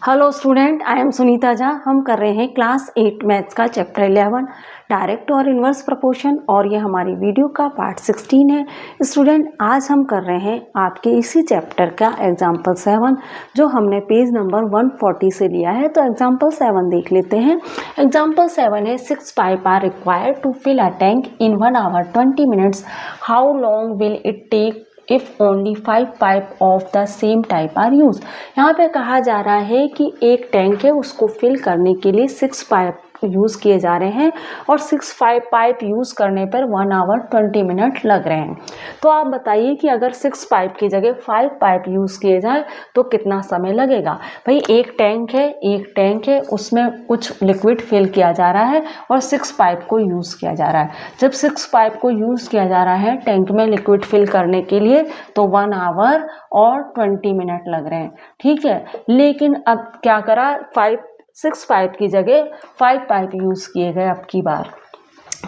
Hello student, I am Sunita Jha. हम कर रहे हैं क्लास 8 मैथ्स का चैप्टर 11 डायरेक्ट और इन्वर्स प्रोपोर्शन और ये हमारी वीडियो का पार्ट 16 है। स्टूडेंट, आज हम कर रहे हैं आपके इसी चैप्टर का एग्जाम्पल 7 जो हमने पेज नंबर 140 से लिया है। तो एग्जाम्पल 7 देख लेते हैं। एग्जाम्पल 7 है 6 pipe are required to fill a tank in 1 hour 20 minutes. How long will it take if only 5 pipe of the same type are use. यहाँ पे कहा जा रहा है कि एक टैंक है, उसको फिल करने के लिए 6 पाइप यूज़ किए जा रहे हैं और 6 पाइप यूज़ करने पर 1 hour 20 minute लग रहे हैं। तो आप बताइए कि अगर 6 पाइप की जगह 5 पाइप यूज़ किए जाए तो कितना समय लगेगा। भाई एक टैंक है उसमें कुछ लिक्विड फिल किया जा रहा है और 6 पाइप को यूज़ किया जा रहा है। जब 6 पाइप को यूज़ किया जा रहा है टैंक में लिक्विड फिल करने के लिए तो 1 hour और 20 minute लग रहे हैं। ठीक है, लेकिन अब क्या करा, 6 पाइप की जगह 5 पाइप यूज़ किए गए। अब की बार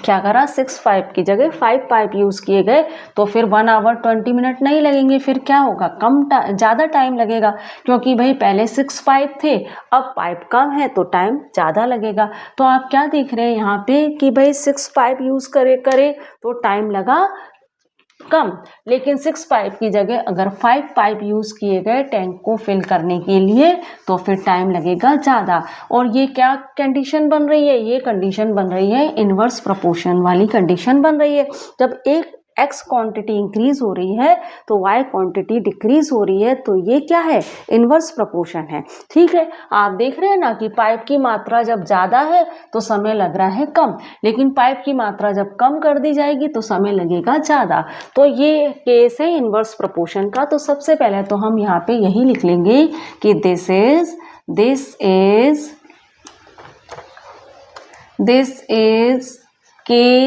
क्या करा, 6 पाइप की जगह 5 पाइप यूज़ किए गए तो फिर 1 hour 20 minute नहीं लगेंगे। फिर क्या होगा, ज़्यादा टाइम लगेगा, क्योंकि भाई पहले 6 पाइप थे, अब पाइप कम है तो टाइम ज़्यादा लगेगा। तो आप क्या देख रहे हैं यहाँ पे कि भाई 6 पाइप यूज़ करे तो टाइम लगा कम, लेकिन 6 पाइप की जगह अगर 5 पाइप यूज़ किए गए टैंक को फिल करने के लिए तो फिर टाइम लगेगा ज़्यादा। और ये क्या कंडीशन बन रही है, ये कंडीशन बन रही है इन्वर्स प्रोपोर्शन वाली कंडीशन बन रही है। जब एक x क्वांटिटी इंक्रीज हो रही है तो y क्वांटिटी डिक्रीज हो रही है, तो ये क्या है, इन्वर्स प्रोपोर्शन है। ठीक है, आप देख रहे हैं ना कि पाइप की मात्रा जब ज़्यादा है तो समय लग रहा है कम, लेकिन पाइप की मात्रा जब कम कर दी जाएगी तो समय लगेगा ज़्यादा। तो ये केस है इन्वर्स प्रोपोर्शन का। तो सबसे पहले तो हम यहाँ पे यही लिख लेंगे कि this is case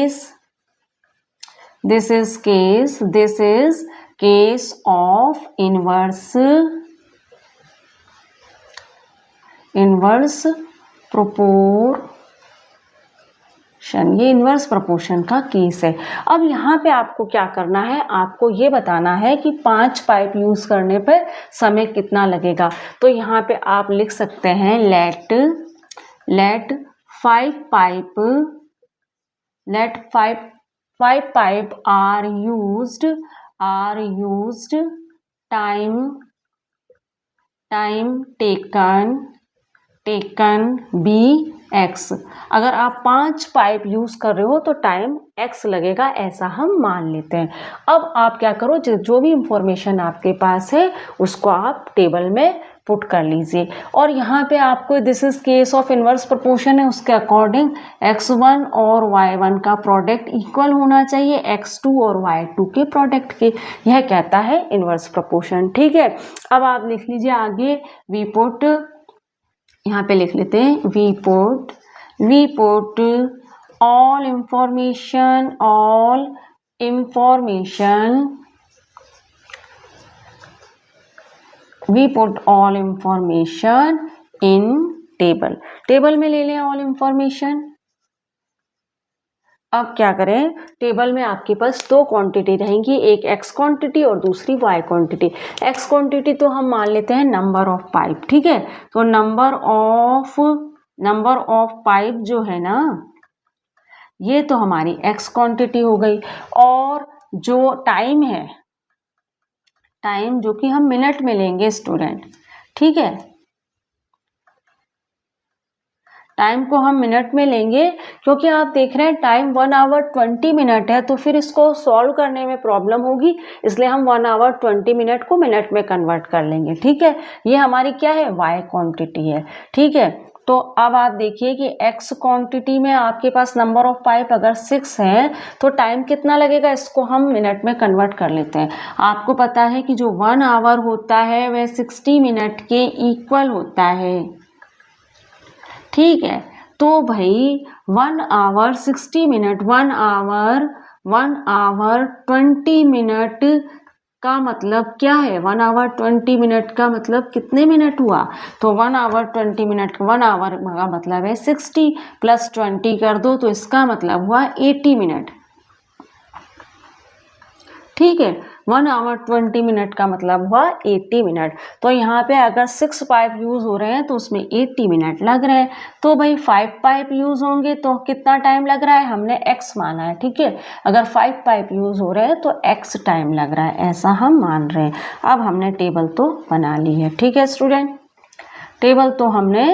of inverse proportion। ये इन्वर्स प्रोपोर्शन का केस है। अब यहाँ पे आपको क्या करना है, आपको ये बताना है कि 5 पाइप यूज करने पर समय कितना लगेगा। तो यहाँ पे आप लिख सकते हैं let 5 pipe are used, time taken be x। अगर आप 5 पाइप यूज कर रहे हो तो टाइम x लगेगा, ऐसा हम मान लेते हैं। अब आप क्या करो, जो भी इंफॉर्मेशन आपके पास है उसको आप टेबल में पुट कर लीजिए। और यहाँ पे आपको this is case of inverse proportion है, उसके अकॉर्डिंग x1 और y1 का प्रोडक्ट इक्वल होना चाहिए x2 और y2 के प्रोडक्ट के। यह कहता है इन्वर्स प्रोपोर्शन। ठीक है, अब आप लिख लीजिए आगे वी पुट, यहाँ पे लिख लेते हैं we put all information in table में ले लें ऑल इंफॉर्मेशन। अब क्या करें, टेबल में आपके पास 2 क्वांटिटी रहेंगी, एक x क्वांटिटी और दूसरी y क्वांटिटी। x क्वांटिटी तो हम मान लेते हैं नंबर ऑफ पाइप। ठीक है, तो नंबर ऑफ पाइप जो है ना, ये तो हमारी x क्वांटिटी हो गई। और जो टाइम है, टाइम जो कि हम मिनट में लेंगे स्टूडेंट। ठीक है, टाइम को हम मिनट में लेंगे, क्योंकि आप देख रहे हैं टाइम 1 hour 20 minute है, तो फिर इसको सॉल्व करने में प्रॉब्लम होगी, इसलिए हम 1 hour 20 minute को मिनट में कन्वर्ट कर लेंगे। ठीक है, ये हमारी क्या है, y क्वांटिटी है। ठीक है, तो अब आप देखिए कि x क्वांटिटी में आपके पास नंबर ऑफ पाइप अगर 6 है तो टाइम कितना लगेगा, इसको हम मिनट में कन्वर्ट कर लेते हैं। आपको पता है कि जो 1 hour होता है वह 60 मिनट के इक्वल होता है। ठीक है, तो भाई 1 hour 60 मिनट, 1 hour 20 मिनट का मतलब क्या है, 1 hour 20 मिनट का मतलब कितने मिनट हुआ, तो 1 hour 20 मिनट, 1 hour का मतलब है 60 प्लस 20 कर दो तो इसका मतलब हुआ 80 मिनट। ठीक है, 1 आवर 20 मिनट का मतलब हुआ 80 मिनट। तो यहाँ पे अगर 6 पाइप यूज़ हो रहे हैं तो उसमें 80 मिनट लग रहे हैं। तो भाई 5 पाइप यूज़ होंगे तो कितना टाइम लग रहा है, हमने x माना है, ठीक है। अगर 5 पाइप यूज़ हो रहे हैं तो x टाइम लग रहा है, ऐसा हम मान रहे हैं। अब हमने टेबल तो बना ली है, ठीक है स्टूडेंट, टेबल तो हमने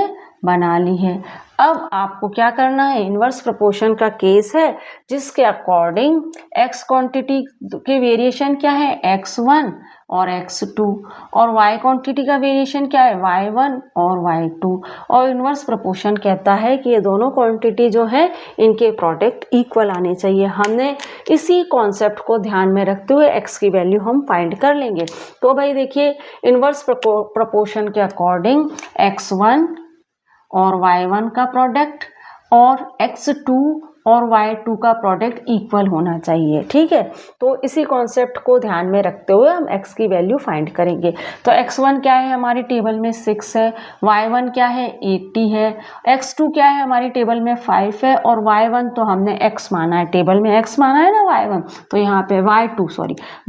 बना ली है। अब आपको क्या करना है, इन्वर्स प्रोपोर्शन का केस है जिसके अकॉर्डिंग x क्वांटिटी के वेरिएशन क्या है, x1 और x2, और y क्वांटिटी का वेरिएशन क्या है, y1 और y2, और इन्वर्स प्रोपोर्शन कहता है कि ये दोनों क्वांटिटी जो है इनके प्रोडक्ट इक्वल आने चाहिए। हमने इसी कॉन्सेप्ट को ध्यान में रखते हुए x की वैल्यू हम फाइंड कर लेंगे। तो भाई देखिए, इन्वर्स प्रोपोर्शन के अकॉर्डिंग x1 और y1 का प्रोडक्ट और x2 और y2 का प्रोडक्ट इक्वल होना चाहिए, ठीक है। तो इसी कॉन्सेप्ट को ध्यान में रखते हुए हम x की वैल्यू फाइंड करेंगे। तो x1 क्या है हमारी टेबल में 6 है, y1 क्या है 80 है, x2 क्या है हमारी टेबल में 5 है, और y1 तो हमने x माना है, टेबल में x माना है ना y1, तो यहाँ पे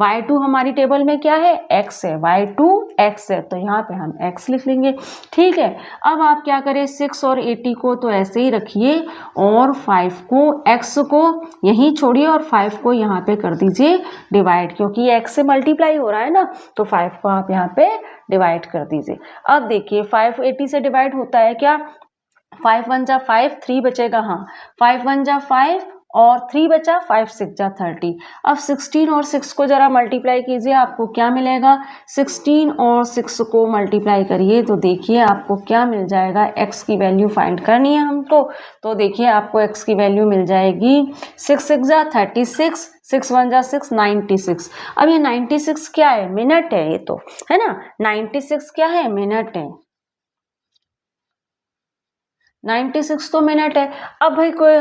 y2 हमारी टेबल में क्या है, x है, y2 x है, तो यहाँ पे हम x लिख लेंगे, ठीक है। अब आप क्या करें, 6 और 80 को तो ऐसे ही रखिए और 5 को, x को यहीं छोड़िए और 5 को यहाँ पे कर दीजिए डिवाइड, क्योंकि ये x से मल्टीप्लाई हो रहा है ना, तो 5 को आप यहाँ पे डिवाइड कर दीजिए। अब देखिए 5 80 से डिवाइड होता है क्या, 5 1 जा 5, 3 बचेगा, हाँ 5 1 जा 5 और 3 बचा, 5 6 जा 30। अब 16 और 6 को जरा मल्टीप्लाई कीजिए, आपको क्या मिलेगा, 16 और 6 को मल्टीप्लाई करिए तो देखिए आपको क्या मिल जाएगा, x की वैल्यू फाइंड करनी है हमको। तो देखिए आपको x की वैल्यू मिल जाएगी, 6 6 जा 36, 6 1 जा 6, 96। अब ये 96 क्या है, मिनट है, ये तो है ना, 96 क्या है, मिनट है, 96 तो मिनट है। अब भाई कोई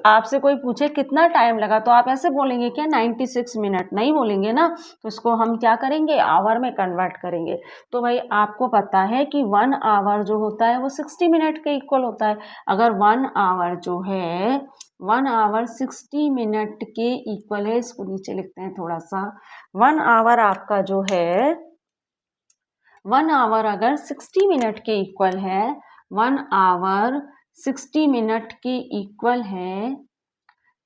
आपसे कोई पूछे कितना टाइम लगा, तो आप ऐसे बोलेंगे क्या, 96 मिनट, नहीं बोलेंगे ना, तो इसको हम क्या करेंगे, आवर में कन्वर्ट करेंगे। तो भाई आपको पता है कि 1 आवर जो होता है वो 60 मिनट के इक्वल होता है। अगर 1 आवर जो है 1 आवर 60 मिनट के इक्वल है, इसको नीचे लिखते हैं थोड़ा सा, 1 आवर आपका जो है 1 आवर अगर 60 मिनट के इक्वल है, 1 आवर 60 मिनट के इक्वल है,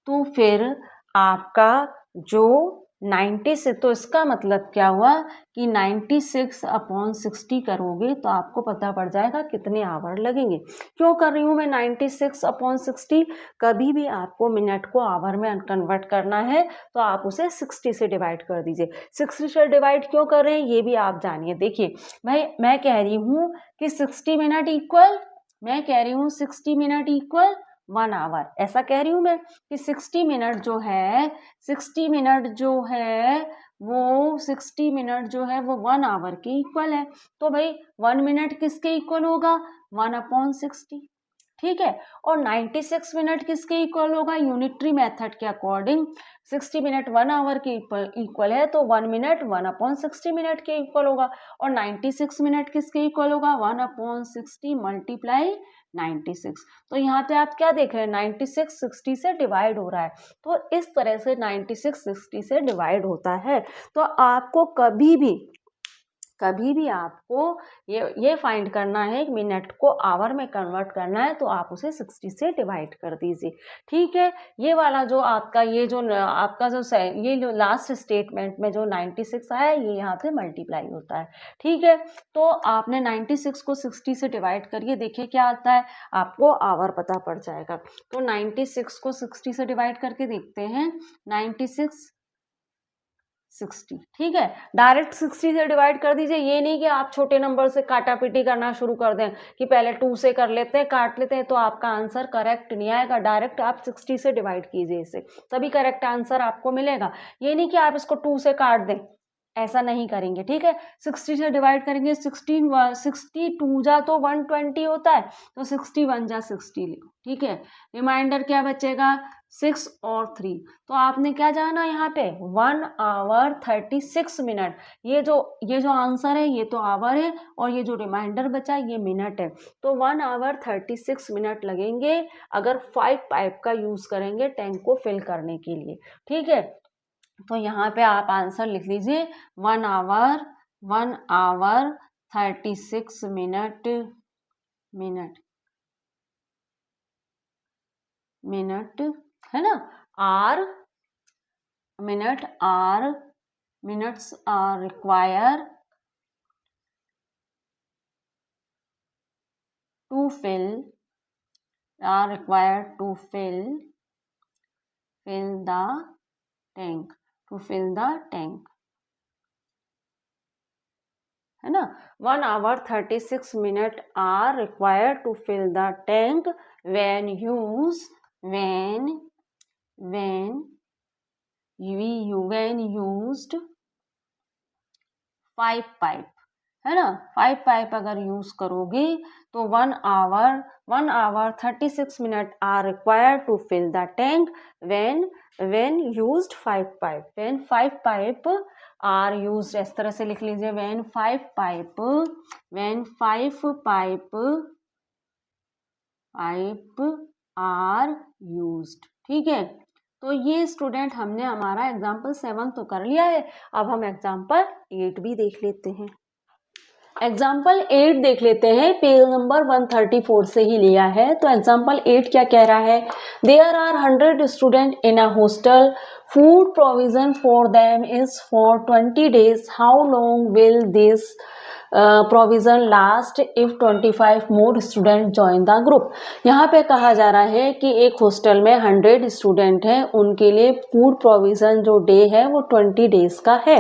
तो फिर आपका जो 96, तो इसका मतलब क्या हुआ कि 96 अपॉन 60 करोगे तो आपको पता पड़ जाएगा कितने आवर लगेंगे। क्यों कर रही हूँ मैं 96 अपॉन 60, कभी भी आपको मिनट को आवर में कन्वर्ट करना है तो आप उसे 60 से डिवाइड कर दीजिए। 60 से डिवाइड क्यों कर रहे हैं ये भी आप जानिए। देखिए भाई मैं कह रही हूँ कि 60 मिनट इक्वल, मैं कह रही हूँ 60 मिनट इक्वल 1 आवर, ऐसा कह रही हूँ मैं कि 60 मिनट जो है, 60 मिनट जो है वो 60 मिनट जो है वो 1 आवर के इक्वल है। तो भाई 1 मिनट किसके इक्वल होगा, 1 अपॉन 60, ठीक है। और 96 मिनट किसके इक्वल होगा, यूनिटरी मेथड के अकॉर्डिंग 60 मिनट 1 आवर के इक्वल है, तो 1 मिनट 1 अपॉन 60 मिनट के इक्वल होगा। और 96 मिनट किसके इक्वल होगा, 1 अपॉन 60 मल्टीप्लाई 96। तो यहाँ पे आप क्या देख रहे हैं, 96 60 से डिवाइड हो रहा है, तो इस तरह से 96 60 से डिवाइड होता है। तो आपको कभी भी आपको ये फाइंड करना है कि मिनट को आवर में कन्वर्ट करना है, तो आप उसे 60 से डिवाइड कर दीजिए, ठीक है। ये वाला जो आपका ये जो लास्ट स्टेटमेंट में जो 96 आया ये यहाँ से मल्टीप्लाई होता है, ठीक है। तो आपने 96 को 60 से डिवाइड करिए, देखिए क्या आता है, आपको आवर पता पड़ जाएगा। तो 96 को 60 से डिवाइड करके देखते हैं, 96 60, ठीक है। डायरेक्ट 60 से डिवाइड कर दीजिए, ये नहीं कि आप छोटे नंबर से काटा पीटी करना शुरू कर दें कि पहले 2 से कर लेते हैं, काट लेते हैं, तो आपका आंसर करेक्ट नहीं आएगा। डायरेक्ट आप 60 से डिवाइड कीजिए इसे, तभी करेक्ट आंसर आपको मिलेगा। ये नहीं कि आप इसको 2 से काट दें, ऐसा नहीं करेंगे, ठीक है। 60 से डिवाइड करेंगे, 62 जा तो 120 होता है, तो 61 जा 60 लिखो, ठीक है। रिमाइंडर क्या बचेगा, 6 और 3, तो आपने क्या जाना यहाँ पे 1 आवर 36 मिनट। ये जो आंसर है ये तो आवर है, और ये जो रिमाइंडर बचा ये मिनट है। तो 1 आवर 36 मिनट लगेंगे अगर 5 पाइप का यूज करेंगे टैंक को फिल करने के लिए, ठीक है। तो यहाँ पे आप आंसर लिख लीजिए 1 आवर 36 मिनट है ना। minutes are required to fill the tank है ना। 1 hour 36 minutes are required to fill the tank when used 5 pipe है ना। 5 पाइप अगर यूज करोगे तो 1 hour 36 minutes are required to fill the tank when used 5 pipe, when 5 pipe are used, इस तरह से लिख लीजिए when 5 pipe are used। ठीक है, तो ये स्टूडेंट हमने हमारा एग्जाम्पल 7 तो कर लिया है। अब हम एग्जाम्पल 8 भी देख लेते हैं। एग्जाम्पल 8 देख लेते हैं, पेज नंबर 134 से ही लिया है। तो एग्जाम्पल 8 क्या कह रहा है, there are 100 student in a hostel, food provision for them is for 20 days, how long will this provision last if 25 more student join the group. यहाँ पे कहा जा रहा है कि एक हॉस्टल में 100 स्टूडेंट हैं, उनके लिए फूड प्रोविजन जो डे है वो 20 डेज का है।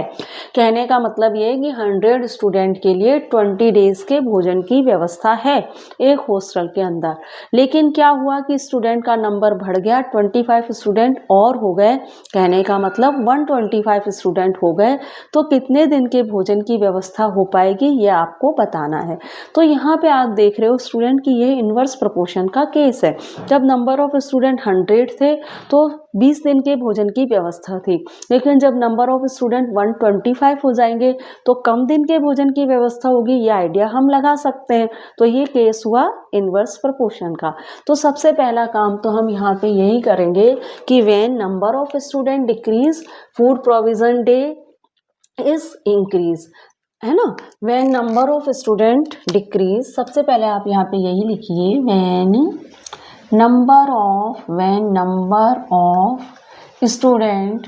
कहने का मतलब ये है कि 100 स्टूडेंट के लिए 20 डेज के भोजन की व्यवस्था है एक हॉस्टल के अंदर। लेकिन क्या हुआ कि स्टूडेंट का नंबर बढ़ गया, 25 स्टूडेंट और हो गए। कहने का मतलब 125 स्टूडेंट हो गए, तो कितने दिन के भोजन की व्यवस्था हो पाएगी ये आपको बताना है। तो यहाँ पे आप देख रहे हो स्टूडेंट कि ये इनवर्स प्रोपोर्शन का केस है। जब नंबर ऑफ स्टूडेंट 100 थे तो 20 दिन के भोजन की व्यवस्था थी, लेकिन जब नंबर ऑफ स्टूडेंट 125 हो जाएंगे तो कम दिन के भोजन की व्यवस्था होगी। ये आइडिया हम लगा सकते हैं। तो ये केस हुआ इनवर्स प्रोपोर्शन का। तो सबसे पहला काम तो हम यहाँ पे यही करेंगे कि when number of student decrease food provision day is increase, है ना। When number of student decrease, सबसे पहले आप यहाँ पे यही लिखिए when number of student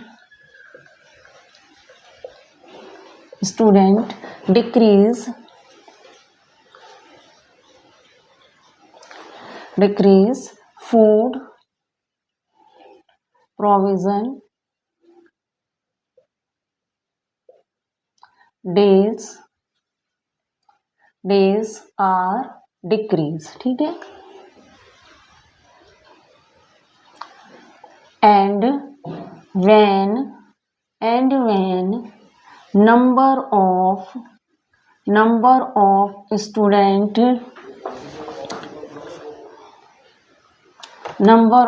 decrease food provision days are decrease. ठीक है, and when number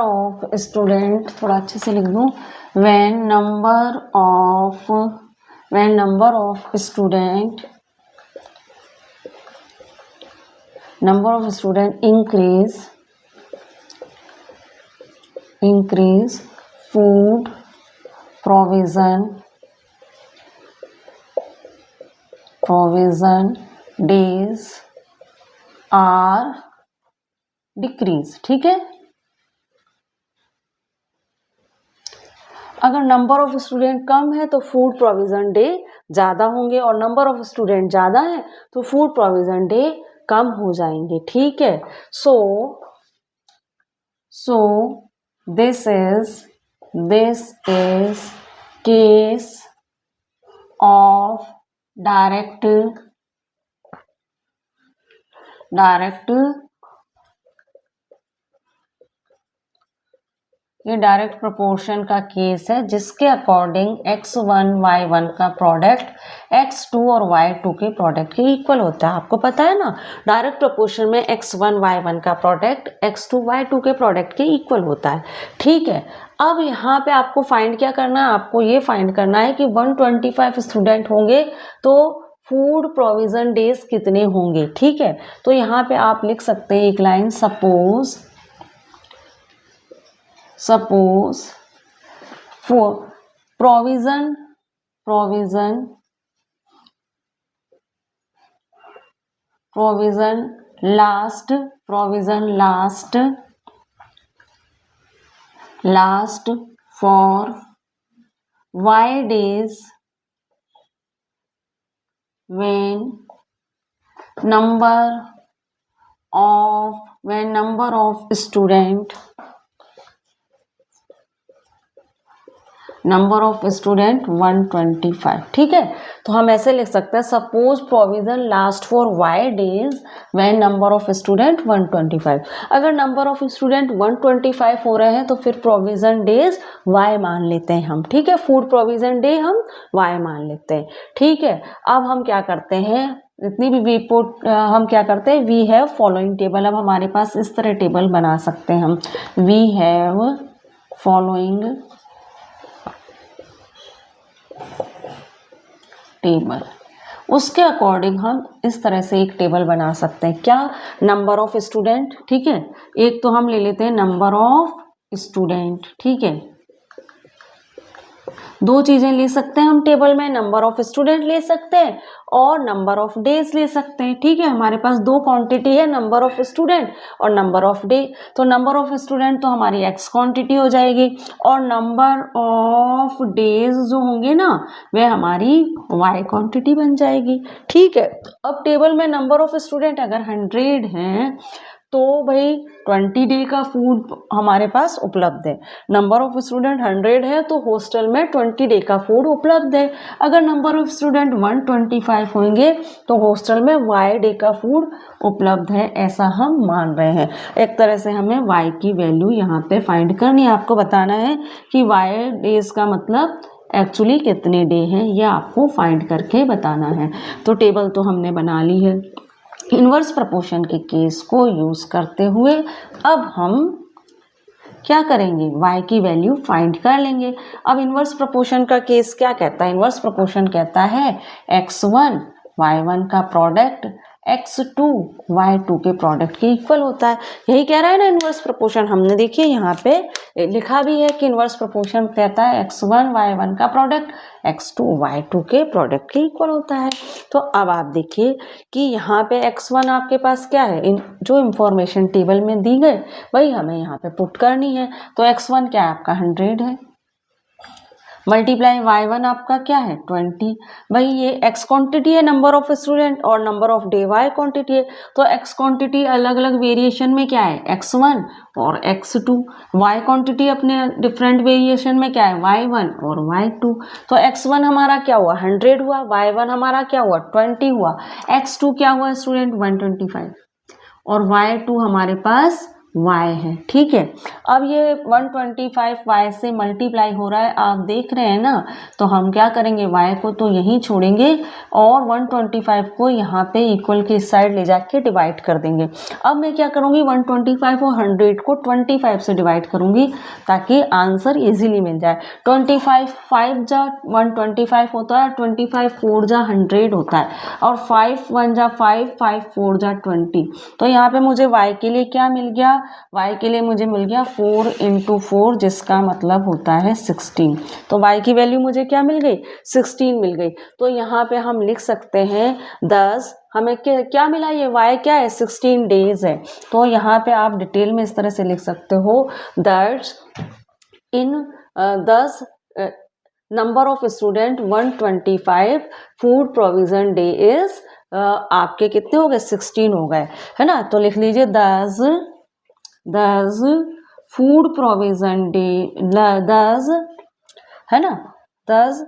of student थोड़ा अच्छे से लिख दूं, when number of student increase food provision days are decrease। ठीक है, अगर नंबर ऑफ स्टूडेंट कम है तो फूड प्रोविजन डे ज़्यादा होंगे, और नंबर ऑफ स्टूडेंट ज़्यादा है तो फूड प्रोविजन डे कम हो जाएंगे। ठीक है, so this is case of direct ये डायरेक्ट प्रोपोर्शन का केस है, जिसके अकॉर्डिंग x1 y1 का प्रोडक्ट x2 और y2 के प्रोडक्ट के इक्वल होता है। आपको पता है ना, डायरेक्ट प्रोपोर्शन में x1 y1 का प्रोडक्ट x2 y2 के प्रोडक्ट के इक्वल होता है। ठीक है, अब यहाँ पे आपको फाइंड क्या करना है, आपको ये फाइंड करना है कि 125 स्टूडेंट होंगे तो फूड प्रोविजन डेज कितने होंगे। ठीक है, तो यहाँ पे आप लिख सकते हैं एक line, suppose provision last for y days when number of student 125। ठीक है, तो हम ऐसे लिख सकते हैं suppose provision last for y days when number of student 125। अगर नंबर ऑफ स्टूडेंट 125 हो रहे हैं तो फिर प्रोविजन डेज y मान लेते हैं हम। ठीक है, फूड प्रोविजन डे हम y मान लेते हैं। ठीक है, अब हम क्या करते हैं, जितनी भी रिपोर्ट हम क्या करते हैं, वी हैव फॉलोइंग टेबल। अब हमारे पास इस तरह टेबल बना सकते हैं हम, वी हैव फॉलोइंग टेबल। उसके अकॉर्डिंग हम इस तरह से एक टेबल बना सकते हैं। क्या, नंबर ऑफ स्टूडेंट। ठीक है, एक तो हम ले लेते हैं नंबर ऑफ स्टूडेंट। ठीक है, दो चीजें ले सकते हैं हम टेबल में, नंबर ऑफ स्टूडेंट ले सकते हैं और नंबर ऑफ डेज ले सकते हैं। ठीक है, हमारे पास दो क्वांटिटी है, नंबर ऑफ स्टूडेंट और नंबर ऑफ डे। तो नंबर ऑफ स्टूडेंट तो हमारी एक्स क्वांटिटी हो जाएगी और नंबर ऑफ डेज जो होंगे ना वे हमारी वाई क्वांटिटी बन जाएगी। ठीक है, अब टेबल में नंबर ऑफ स्टूडेंट अगर 100 हैं तो भाई 20 डे का फूड हमारे पास उपलब्ध है। नंबर ऑफ स्टूडेंट 100 है तो हॉस्टल में 20 डे का फूड उपलब्ध है। अगर नंबर ऑफ स्टूडेंट 125 होंगे तो हॉस्टल में y डे का फूड उपलब्ध है, ऐसा हम मान रहे हैं। एक तरह से हमें y की वैल्यू यहाँ पे फाइंड करनी है। आपको बताना है कि y डेज का मतलब एक्चुअली कितने डे हैं, ये आपको फाइंड करके बताना है। तो टेबल तो हमने बना ली है। इन्वर्स प्रपोर्शन के केस को यूज करते हुए अब हम क्या करेंगे, y की वैल्यू फाइंड कर लेंगे। अब इन्वर्स प्रपोर्शन का केस क्या कहता है, इन्वर्स प्रपोर्शन कहता है x1 y1 का प्रोडक्ट x2 y2 के प्रोडक्ट के इक्वल होता है। यही कह रहा है ना इन्वर्स प्रपोर्शन। हमने देखिए यहाँ पे लिखा भी है कि इन्वर्स प्रपोर्शन कहता है x1 y1 का प्रोडक्ट x2 y2 के प्रोडक्ट के इक्वल होता है। तो अब आप देखिए कि यहाँ पे x1 आपके पास क्या है, जो इंफॉर्मेशन टेबल में दी गई वही हमें यहाँ पे पुट करनी है। तो x1 क्या है आपका 100 है, मल्टीप्लाई y1 आपका क्या है 20। भाई ये x क्वांटिटी है नंबर ऑफ स्टूडेंट और number of day y quantity है। तो x क्वांटिटी अलग अलग वेरिएशन में क्या है x1 और x2, y क्वांटिटी अपने डिफरेंट वेरिएशन में क्या है y1 और y2। तो x1 हमारा क्या हुआ 100 हुआ, y1 हमारा क्या हुआ 20 हुआ, x2 क्या हुआ स्टूडेंट 125 और y2 हमारे पास y है। ठीक है, अब ये 125 y से मल्टीप्लाई हो रहा है, आप देख रहे हैं ना। तो हम क्या करेंगे, y को तो यहीं छोड़ेंगे और 125 को यहाँ पे इक्वल के इस साइड ले जाके डिवाइड कर देंगे। अब मैं क्या करूँगी 125 और 100 को 25 से डिवाइड करूँगी ताकि आंसर इजीली मिल जाए। 25 5 जा 125 होता है, 25 4 जा 100 होता है और 5 1 जा 5 5 4 जा 20। तो यहाँ पे मुझे y के लिए क्या मिल गया, y के लिए मुझे मिल गया 4 × 4 जिसका मतलब होता है 16। तो y की वैल्यू मुझे क्या मिल गई 16 मिल गई। तो यहाँ पे हम लिख सकते हैं 10, हमें क्या मिला, ये y क्या है 16 डेज है। तो यहाँ पे आप डिटेल में इस तरह से लिख सकते हो that in 10 number of student 125 food provision day is आपके कितने हो गए 16 हो गए, है ना। तो लिख लीजिए 10 फूड प्रोविजन डे 10, है ना, 10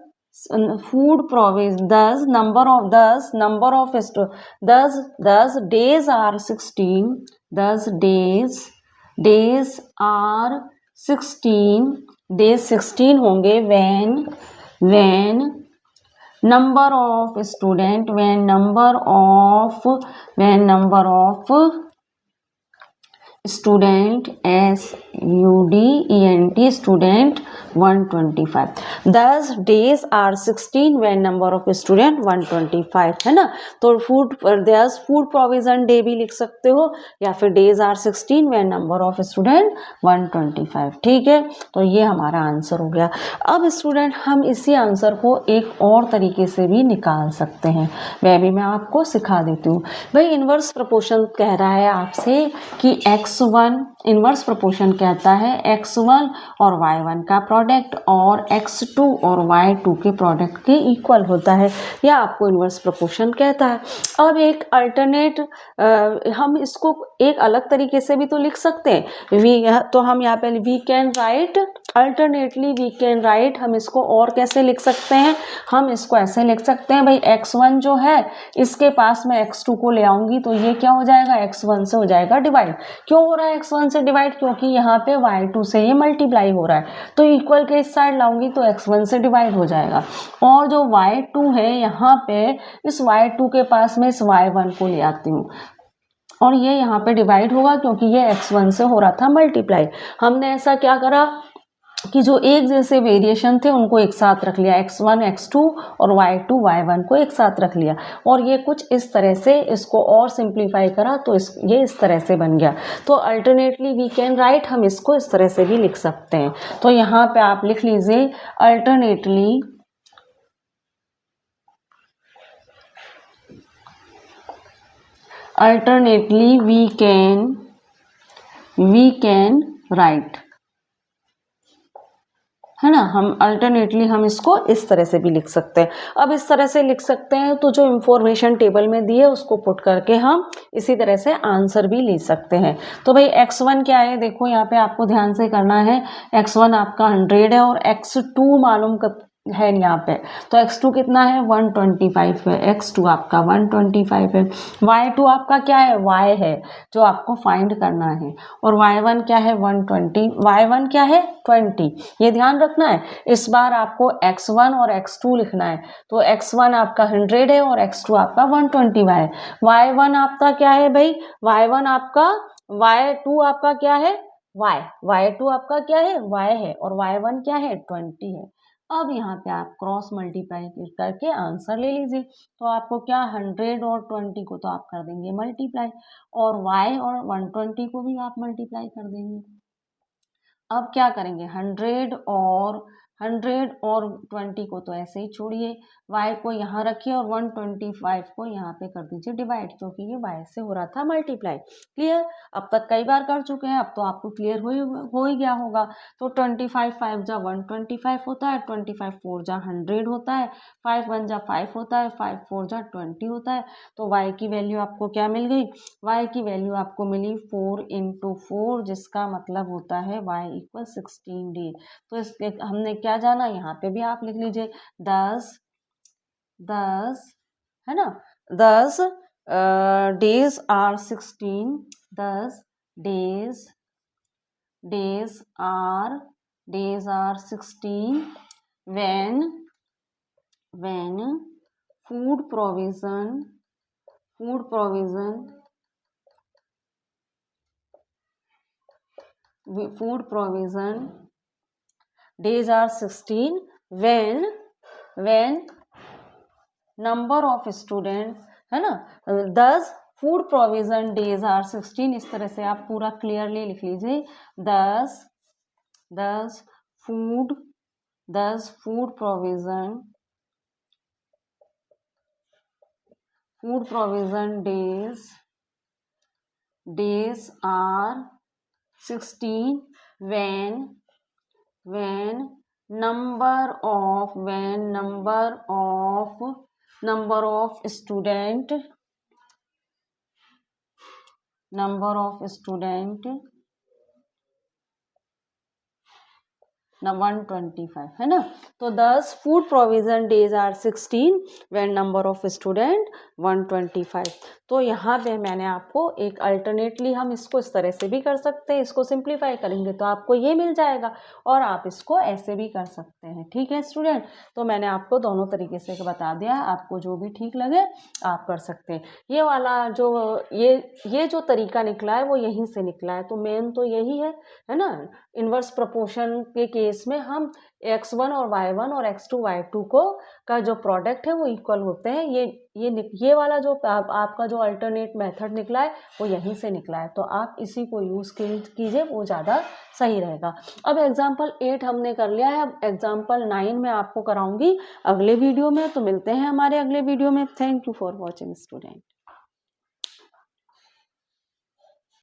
food provision 10 number of 10 days are 16, 10 days are 16, days 16 होंगे when number of student student SUDENT student 125। 10 days are 16 when number of student 125 है ना। तो फूड प्रोविजन डे भी लिख सकते हो या फिर days are 16 when number of student 125। ठीक है, तो ये हमारा आंसर हो गया। अब स्टूडेंट हम इसी आंसर को एक और तरीके से भी निकाल सकते हैं, वह भी मैं आपको सिखा देती हूँ। भाई इन्वर्स प्रोपोर्शन कह रहा है आपसे कि x1 इन्वर्स प्रोपोर्शन कहता है x1 और y1 का प्रोडक्ट और x2 और y2 के प्रोडक्ट के इक्वल होता है, यह आपको इन्वर्स प्रोपोर्शन कहता है। अब एक अल्टरनेट हम इसको एक अलग तरीके से भी तो लिख सकते हैं, तो हम यहाँ पे we can write alternately we can write, हम इसको और कैसे लिख सकते हैं, हम इसको ऐसे लिख सकते हैं भाई x1 जो है इसके पास मैं x2 को ले आऊंगी तो ये क्या हो जाएगा, x1 से हो जाएगा डिवाइड। क्यों हो रहा है x1 से डिवाइड, क्योंकि यहाँ पे y2 से ये मल्टीप्लाई हो रहा है, तो इक्वल के इस साइड लाऊंगी तो x1 से डिवाइड हो जाएगा। और जो y2 है यहाँ पे इस y2 के पास मैं इस y1 को ले आती हूँ और ये यहाँ पे डिवाइड होगा क्योंकि ये x1 से हो रहा था मल्टीप्लाई। हमने ऐसा क्या करा कि जो एक जैसे वेरिएशन थे उनको एक साथ रख लिया, x1 x2 और y2 y1 को एक साथ रख लिया और ये कुछ इस तरह से इसको और सिंप्लीफाई करा तो ये इस तरह से बन गया। तो अल्टरनेटली वी कैन राइट, हम इसको इस तरह से भी लिख सकते हैं। तो यहाँ पे आप लिख लीजिए अल्टरनेटली वी कैन राइट, है ना। हम अल्टरनेटली हम इसको इस तरह से भी लिख सकते हैं। अब इस तरह से लिख सकते हैं तो जो इंफॉर्मेशन टेबल में दी है उसको पुट करके हम इसी तरह से आंसर भी ले सकते हैं। तो भाई x1 क्या है, देखो यहाँ पे आपको ध्यान से करना है, x1 आपका 100 है और x2 मालूम है यहाँ पे, तो x2 कितना है 125 है, x2 आपका 125 है। y2 आपका क्या है, y है जो आपको फाइंड करना है, और y1 क्या है 120, y1 क्या है 20, ये ध्यान रखना है। इस बार आपको x1 और x2 लिखना है, तो x1 आपका 100 है और x2 आपका 120 है। y1 आपका क्या है भाई, y1 आपका, y2 आपका क्या है y2 आपका क्या है y है और y1 क्या है 20 है। अब यहाँ पे आप क्रॉस मल्टीप्लाई करके आंसर ले लीजिए, तो आपको क्या 100 और 20 को तो आप कर देंगे मल्टीप्लाई और y और 120 को भी आप मल्टीप्लाई कर देंगे। अब क्या करेंगे 100 और 20 को तो ऐसे ही छोड़िए, y को यहाँ रखिए और 125 को यहाँ पे कर दीजिए डिवाइड, क्योंकि ये y से हो रहा था मल्टीप्लाई। क्लियर, अब तक कई बार कर चुके हैं, अब तो आपको क्लियर हो ही गया होगा। तो 25 5 जा 125 होता है, 25 4 जा 100 होता है, 5 1 जा 5 होता है, 5 4 जा 20 होता है। तो y की वैल्यू आपको क्या मिल गई, y की वैल्यू आपको मिली 4 × 4, जिसका मतलब होता है y = 16 डे। तो इसके हमने क्या जाना, यहाँ पे भी आप लिख लीजिए 10 है ना, 10 days are 16, 10 days are 16 when food provision days are 16 when number of student, है ना, 10 फूड प्रोविजन डेज आर 16, इस तरह से आप पूरा क्लियरली लिख लीजिए। 10 food provision days are 16 when number of student ना 125 है ना। तो 10 food provision days are 16 when number of student 125। तो यहाँ पे मैंने आपको एक अल्टरनेटली हम इसको इस तरह से भी कर सकते हैं, इसको सिंप्लीफाई करेंगे तो आपको ये मिल जाएगा, और आप इसको ऐसे भी कर सकते हैं। ठीक है स्टूडेंट, तो मैंने आपको दोनों तरीके से बता दिया, आपको जो भी ठीक लगे आप कर सकते हैं। ये वाला जो ये जो तरीका निकला है वो यहीं से निकला है, तो मेन तो यही है ना। इन्वर्स प्रोपोर्शन के केस में हम x1 और y1 और x2 y2 को का जो प्रोडक्ट है वो इक्वल होते हैं। ये वाला जो आपका जो अल्टरनेट मेथड निकला है वो यहीं से निकला है, तो आप इसी को यूज़ कीजिए, वो ज़्यादा सही रहेगा। अब एग्जाम्पल 8 हमने कर लिया है, अब एग्जाम्पल 9 में आपको कराऊंगी अगले वीडियो में। तो मिलते हैं हमारे अगले वीडियो में। Thank you for watching student.